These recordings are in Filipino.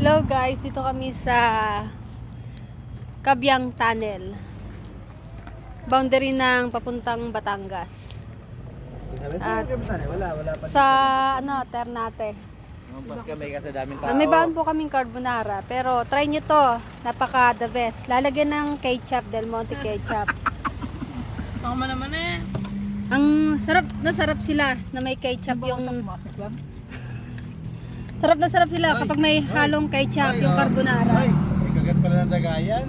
Hello guys, dito kami sa Kabyang Tunnel. Boundary ng papuntang Batangas. At wala pa. sa Ternate. Pas kami kasi daming tao. May baon po kaming carbonara, pero try nyo to. Napaka the best. Lalagyan ng ketchup, Del Monte ketchup. Tama naman eh. Ang sarap sila na may ketchup yung sarap sila kapag may halong ketchup yung carbonara. Ay, may kagat pala ng dagayan.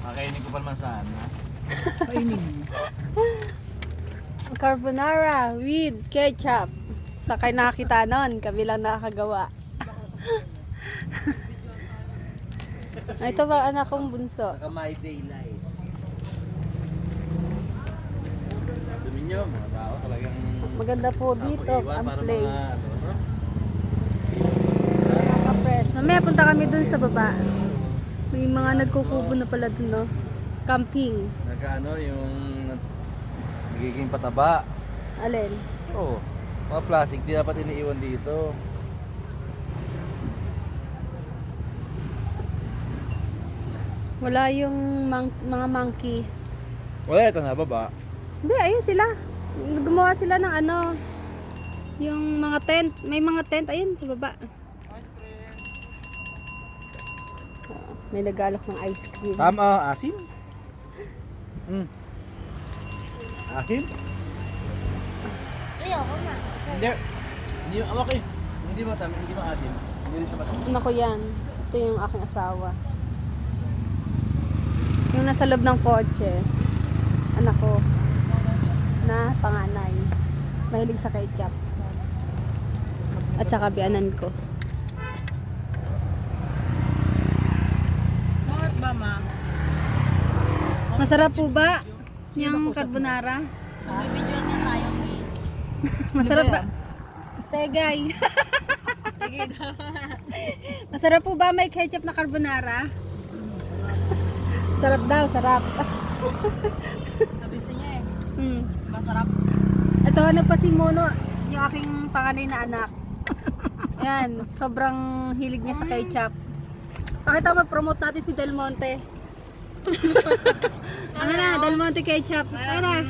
Makainin ko pa naman sana. Kainin mo. Carbonara with ketchup. Sa kay nakita nun, kami lang nakakagawa. Ito ba anak kong bunso? Saka my daylight. Dumi nyo, mga tao talagang Maganda po dito, ang para place. mga ano, no? Nakaka-fresh. Mamaya punta kami dun sa baba. May mga nagkukubo na pala dun, no? Camping. Nagkaano yung nagiging pataba. Alin? Oo. Mga plastic, di dapat iniiwan dito. Wala yung mga monkey. Wala, ito na baba. Hindi, ayun sila. Gumawa sila ng ano, yung mga tent. May mga tent, ayun, sa baba. May nagalok ng ice cream. Tama, asim? Asim? Ayoko na. Hindi. Hindi, okay. Hindi mo tama, hindi mo asim. Hindi rin siya matama. Nako yan. Ito yung aking asawa. Yung nasa loob ng kotse, anak ko, na panganay. Mahilig sa ketchup. At saka bianan ko. Bakit ba, ma? Masarap po ba yung carbonara? Nag-video na tayo eh. Masarap ba? Tegay. Masarap po ba may ketchup na carbonara? Sarap daw, sarap. Sabi sa niya eh. Hmm. Masarap. Ito, hanap pa si Mono, yung aking panganay na anak. Yan, sobrang hilig niya sa ketchup. Pakita mo, promote natin si Del Monte. Ano na, Del Monte ketchup. Ano na?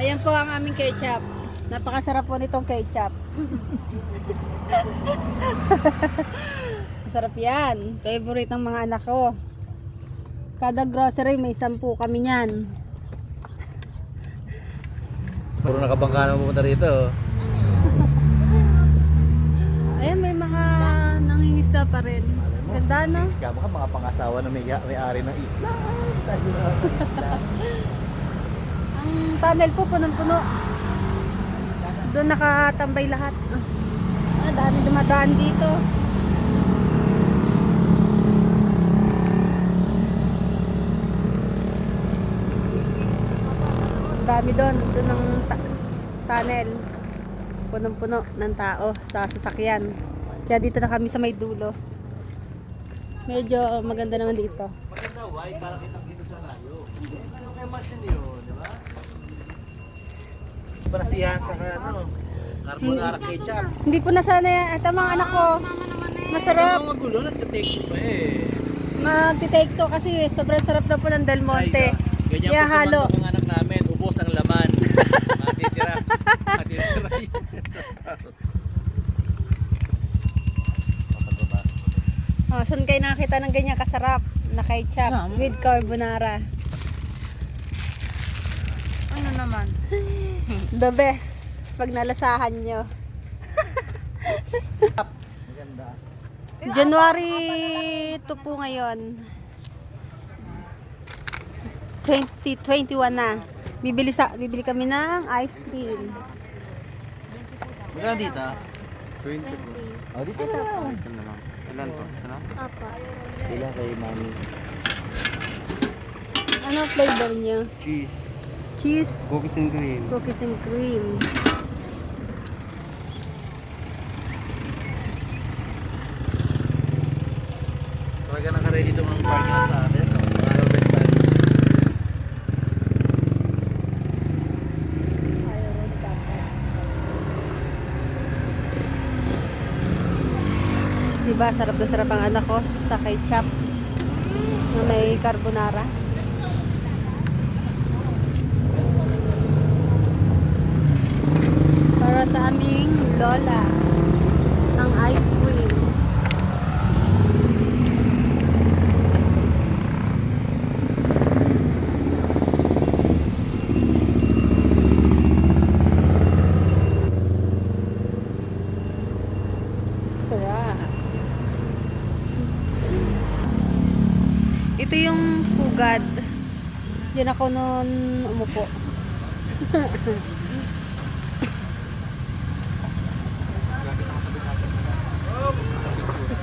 Ayan po ang aming ketchup. Napakasarap po nitong ketchup. Masarap yan. Favorite ng mga anak ko. Kada grocery may 10 kami niyan. Puro nakabangka na pumunta rito. Ayan, may mga nangingisda pa rin. Ganda, no? Kama ka mga pangasawa na may-ari ng isla. Ang tunnel po, punong-puno. Doon nakatambay lahat. Dami dumadaan dito. Dami doon ng tunnel. Punong-puno ng tao sa sasakyan. Kaya dito na kami sa may dulo. Medyo maganda naman dito. Maganda, why? Para kitang-kita sa rayo. Ano kaya machine yun, di ba? Panasiyahan sa ano, carbonara ketchup. Hindi po nasanay. Ito mga anak ko. Masarap. Ang magulo, nagka-take pa eh. Magti-take to kasi sobrang sarap daw po ng Del Monte. Ganyan Kaya po halo. sumando ng anak namin, ubos ang laman. Matitira. Matitira yun. Oh, saan kayo nakakita ng ganyan kasarap na ketchup with carbonara? Ano naman? The best. Pag nalasahan nyo. Maganda. January 2 po ngayon. 2021 na. Bibili kami ng ice cream. Maganda dito? 20 po. Oh, dito na lang. Ilan po? Sana? Apa. Ilan kay mami? Ano flavor nyo? Cheese. Cheese. Cookies and cream. Cookies and cream. Talaga naka-ready itong ang parking lot sa atin. Mga Robert Pan. Diba, sarap na sarap ang anak ko sa ketchup na may carbonara. Para sa aming lola ng ice cream. Sarap. Ito yung pugad. Diyan ako noon umupo.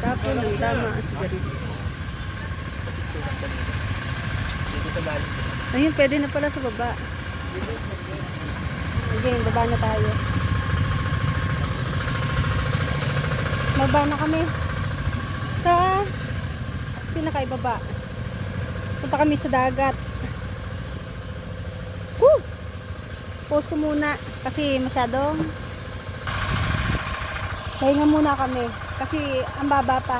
Tapos ang tama ang sigarilyo. Ayun, pwede na pala sa baba. Okay, baba na tayo. Baba na kami sa pinakaibaba. Punta kami sa dagat. Woo! Pause ko muna kasi masyadong pahinga muna kami kasi ang baba pa.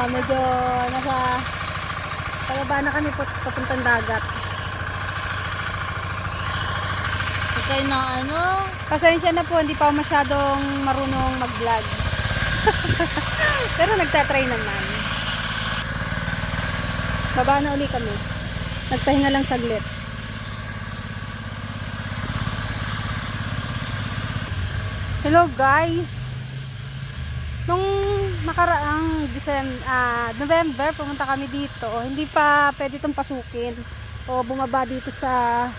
Medyo nasa pababa na kami papuntang dagat. Okay na ano? Pasensya na po, hindi pa ako masyadong marunong mag-vlog. Pero nagtatry naman. Baba na uli kami. Nagpahinga lang saglit. Hello guys! Nung nakaraang November, pumunta kami dito. Hindi pa pwede itong pasukin o bumaba dito sa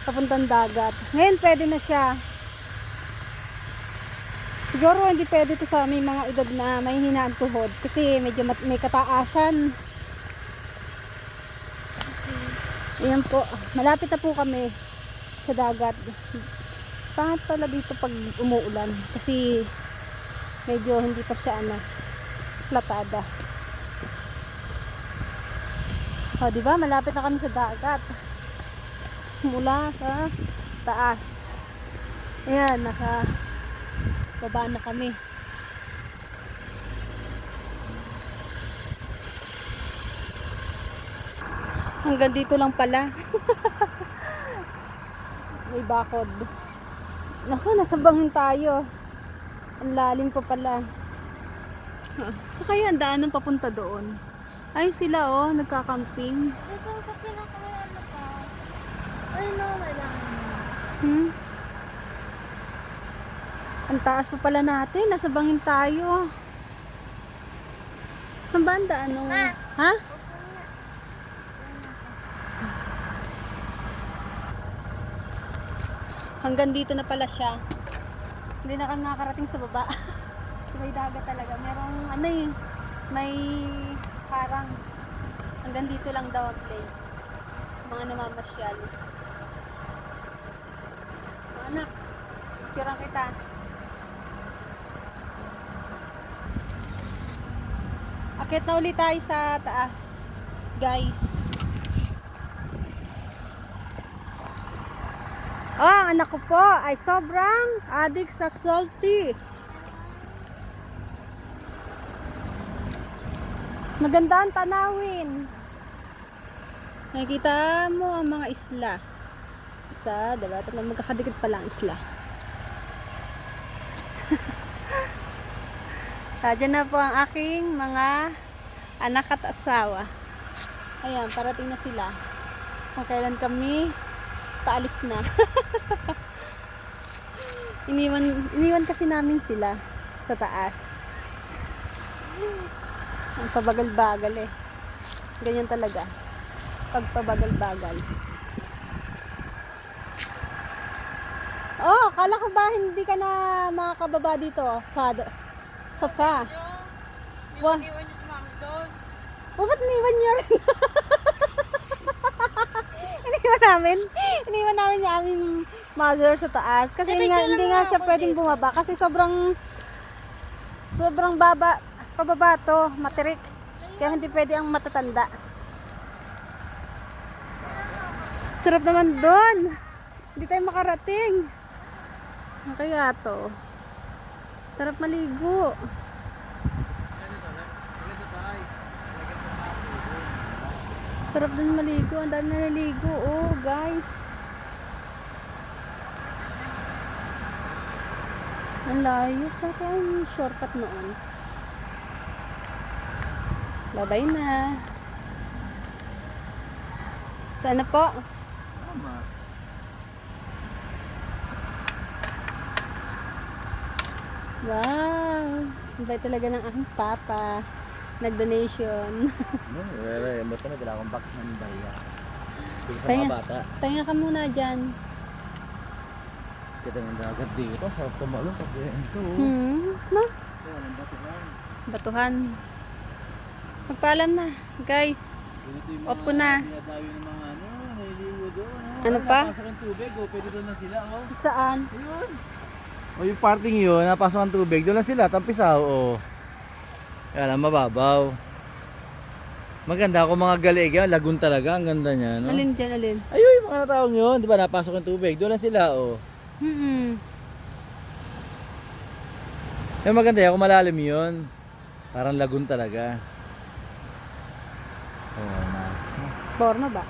papuntang dagat. Ngayon pwede na siya. Siguro hindi pwede ito sa may mga edad na may hinaan tuhod kasi medyo may kataasan. Ayan po, malapit na po kami sa dagat. Pangit pala dito pag umuulan kasi medyo hindi pa siya platada. O, di ba? Malapit na kami sa dagat. Mula sa taas. Ayan, naka baba na kami. Hanggang dito lang pala. May bakod. Naku, nasa bangin tayo. Ang lalim pa pala. So kaya ang daan ng papunta doon. Ay sila oh, nagka-camping. Dito sa pinaka-ano pa. Ano wala. Ang taas pa pala natin. Nasa bangin tayo. Saan ba ang daan? Ha? Hanggang dito na pala siya. Hindi na kami nakakarating sa baba. May dagat talaga. Merong may parang hanggang dito lang daw ang place. Mga namamasyal. Mga anak, picturean kita. Akit na ulit tayo sa taas, guys. Oh, ang anak ko po ay sobrang addict sa salty. Maganda ang tanawin. Nakikita mo ang mga isla. Isa, dalawa, tatlo, magkakadikit pa lang isla. Diyan na po ang aking mga anak at asawa. Ayan, parating na sila. Kung kailan kami paalis na. iniwan kasi namin sila sa taas. Ang pabagal-bagal eh. Ganyan talaga. Pagpabagal-bagal. Oh, kala ko ba hindi ka na makakababa dito? Papa. Wah. Iwan niyo si mami doon. Ba't iniwan niyo rin? Iniwan namin yung aming mother sa taas. Kasi hindi nga siya pwedeng bumaba. Kasi sobrang pababa to, matirik. Kaya hindi pwede ang matatanda. Sarap naman doon. Hindi tayo makarating. Kaya to. Sarap maligo. Sarap dun maligo. Ang dami na naligo. Oh, guys. Ang layo. Saka ang shortcut noon. Babay na. Sana po? Tama. Wow. Babay talaga ng aking papa. Nag-donation. Ba't na dala akong box ng bariya? Sa Pahinga. mga bata. Pahinga ka muna dyan. Kita ng dagat dito. Sarap tumalo. Pagkain ito. No? Kaya ng bato lang. Batuhan. Magpaalam na. Guys. Off ko na. Dinadayo ng mga naliligo doon. Ano pa? Napasok ang tubig. Pwede doon na sila. Saan? Ayun. Yung parting yun, napasok ang tubig. Doon lang sila. Tampisaw. Kaya lang, mababaw. Maganda kung mga galig yan. Lagoon talaga. Ang ganda niya. No? Alin dyan, alin? Ayun, yung mga nataong yun. Di ba napasok ang tubig. Doon lang sila. Maganda yan. Kung malalim yun. Parang lagoon talaga. Na. Borno ba?